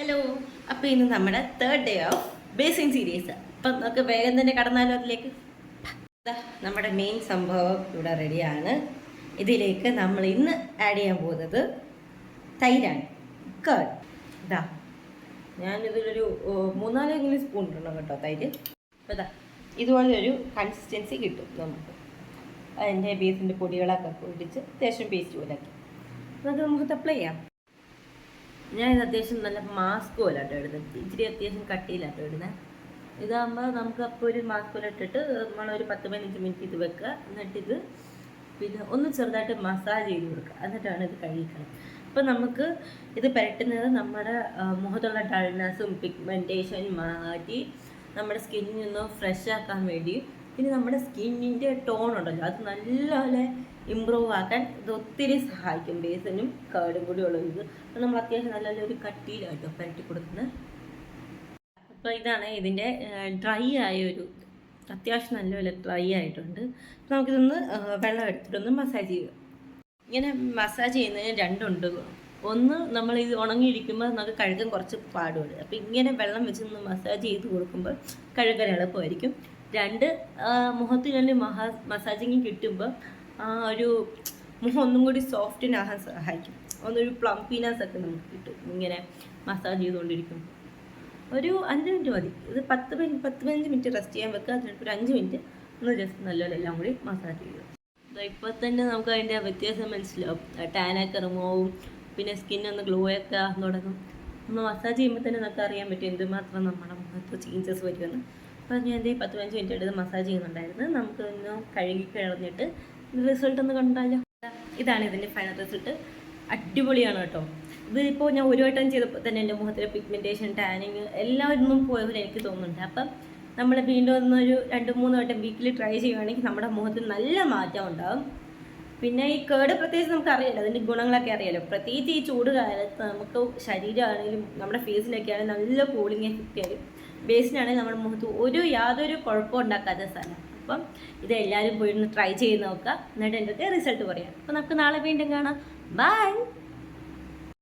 Hello. അപ്പോൾ ഇന്ന് നമ്മുടെ third day of basic series. അപ്പം നമുക്ക് വേഗം തന്നെ കടന്നാലോ അതിലേക്ക്. നമ്മുടെ മെയിൻ സംഭവം ഇവിടെ റെഡിയാണ്. ഇതിലേക്ക് നമ്മൾ ഇന്ന് ആഡ് ചെയ്യാൻ പോകുന്നത് തൈരാണ്, കേർഡ്. ഇതാ ഞാനിതിലൊരു 3-4 സ്പൂൺ ഇടണം കേട്ടോ തൈര്. അപ്പോൾ ഇതാ ഇതുപോലെ ഒരു കൺസിസ്റ്റൻസി കിട്ടും നമുക്ക്. അതിൻ്റെ ബീഫിൻ്റെ പൊടികളൊക്കെ പൊടിച്ച് അത്യാവശ്യം പേസ്റ്റ് പോലെ ആക്കി നമുക്ക് അപ്ലൈ ചെയ്യാം. ഞാൻ ഇത് അത്യാവശ്യം നല്ല മാസ്ക് പോലെ ആട്ടോ ഇടുന്നത്, ഇച്ചിരി അത്യാവശ്യം കട്ടിയിലാട്ടോ ഇടുന്നത്. ഇതാകുമ്പോൾ നമുക്ക് അപ്പോൾ ഒരു മാസ്ക് പോലെ ഇട്ടിട്ട് നമ്മളൊരു 10-15 മിനിറ്റ് ഇത് വെക്കുക. എന്നിട്ടിത് പിന്നെ ഒന്ന് ചെറുതായിട്ട് മസാജ് ചെയ്ത് കൊടുക്കുക. എന്നിട്ടാണ് ഇത് കഴിക്കണം. അപ്പം നമുക്ക് ഇത് പുരട്ടുന്നത് നമ്മുടെ മുഖത്തുള്ള ഡൾനെസ്സും പിഗ്മെൻറ്റേഷനും മാറ്റി നമ്മുടെ സ്കിന്നിനൊന്ന് ഫ്രഷ് ആക്കാൻ വേണ്ടി, പിന്നെ നമ്മുടെ സ്കിന്നിൻ്റെ ടോൺ ഉണ്ടല്ലോ അത് നല്ലപോലെ ഇമ്പ്രൂവ് ആക്കാൻ ഇത് ഒത്തിരി സഹായിക്കും. ബേസിനും കേർഡും കൂടി ഉള്ളത് ഇത്. അപ്പോൾ നമ്മൾ അത്യാവശ്യം നല്ലൊരു കട്ടിയിലാട്ടോ പുരട്ടി കൊടുക്കുന്നത്. അപ്പോൾ ഇതാണ് ഇതിൻ്റെ ഡ്രൈ ആയൊരു, അത്യാവശ്യം നല്ലപോലെ ഡ്രൈ ആയിട്ടുണ്ട്. അപ്പോൾ നമുക്കിതൊന്ന് വെള്ളം എടുത്തിട്ടൊന്ന് മസാജ് ചെയ്യുക. ഇങ്ങനെ മസാജ് ചെയ്യുന്നതിന് രണ്ടുണ്ട്. ഒന്ന്, നമ്മൾ ഇത് ഉണങ്ങിയിരിക്കുമ്പോൾ നമുക്ക് കഴുകാൻ കുറച്ച് പാടുണ്ട്. അപ്പോൾ ഇങ്ങനെ വെള്ളം വെച്ചൊന്ന് മസാജ് ചെയ്ത് കൊടുക്കുമ്പോൾ കഴുകാൻ എളുപ്പമായിരിക്കും. രണ്ട്, മുഖത്തിന് മസാജിങ് കിട്ടുമ്പോൾ ആ ഒരു മുഖം ഒന്നും കൂടി സോഫ്റ്റിനാകാൻ സഹായിക്കും. ഒന്നൊരു പ്ലംപിനെസ് ഒക്കെ നമുക്ക് കിട്ടും ഇങ്ങനെ മസാജ് ചെയ്തുകൊണ്ടിരിക്കും. ഒരു 5 മിനിറ്റ് മതി. ഇത് 10-15 മിനിറ്റ് റെസ്റ്റ് ചെയ്യാൻ വെക്കുക. അതിനൊരു 5 മിനിറ്റ് ഒന്ന് ജസ്റ്റ് നല്ലപോലെ എല്ലാം കൂടി മസാജ് ചെയ്യുക. ഇപ്പോൾ തന്നെ നമുക്ക് അതിൻ്റെ വ്യത്യാസം മനസ്സിലാവും. ടാനൊക്കെ റിമൂവും, പിന്നെ സ്കിന്നൊന്ന് ഗ്ലോ ഒക്കെ തുടങ്ങും. നമ്മൾ മസാജ് ചെയ്യുമ്പോൾ തന്നെ നമുക്ക് അറിയാൻ പറ്റും എന്തുമാത്രം നമ്മുടെ മുഖത്ത് ചേഞ്ചസ് വരുമെന്ന്. അപ്പോൾ ഞാൻ എന്തെങ്കിലും 10-15 മിനിറ്റ് എടുത്ത് മസാജ് ചെയ്യുന്നുണ്ടായിരുന്നു. നമുക്ക് ഒന്ന് കഴുകി കളഞ്ഞിട്ട് റിസൾട്ട് ഒന്ന് കണ്ടാലോ. ഇതാണ് ഇതിൻ്റെ ഫൈനൽ റിസൾട്ട്. അടിപൊളിയാണ് കേട്ടോ. ഇതിപ്പോൾ ഞാൻ ഒരു വട്ടം ചെയ്തപ്പോൾ തന്നെ എൻ്റെ മുഖത്തിലെ പിഗ്മെൻറ്റേഷൻ, ടാനിങ് എല്ലാം ഒന്നും പോയപോലെ എനിക്ക് തോന്നുന്നുണ്ട്. അപ്പം നമ്മൾ വീണ്ടും ഒന്നൊരു 2-3 വട്ടം വീക്കിൽ ട്രൈ ചെയ്യുകയാണെങ്കിൽ നമ്മുടെ മുഖത്തിന് നല്ല മാറ്റം ഉണ്ടാകും. പിന്നെ ഈ കേർഡ് പ്രത്യേകിച്ച് നമുക്ക് അറിയാലോ, അതിൻ്റെ ഗുണങ്ങളൊക്കെ അറിയാലോ. പ്രത്യേകിച്ച് ഈ ചൂട് കാലത്ത് നമുക്ക് ശരീരമാണെങ്കിലും നമ്മുടെ ഫേസിലൊക്കെ ആണെങ്കിലും നല്ല കൂളിംഗ് എഫക്റ്റ് ആയിരിക്കും. ബേസിനാണെങ്കിൽ നമ്മുടെ മുഖത്ത് യാതൊരു കുഴപ്പം ഉണ്ടാക്കാത്ത സ്ഥലം. അപ്പം ഇതെല്ലാവരും പോയി ഒന്ന് ട്രൈ ചെയ്ത് നോക്കുക. എന്നിട്ട് എൻ്റെ റിസൾട്ട് പറയാം. അപ്പോൾ നമുക്ക് നാളെ വീണ്ടും കാണാം. ബൈ.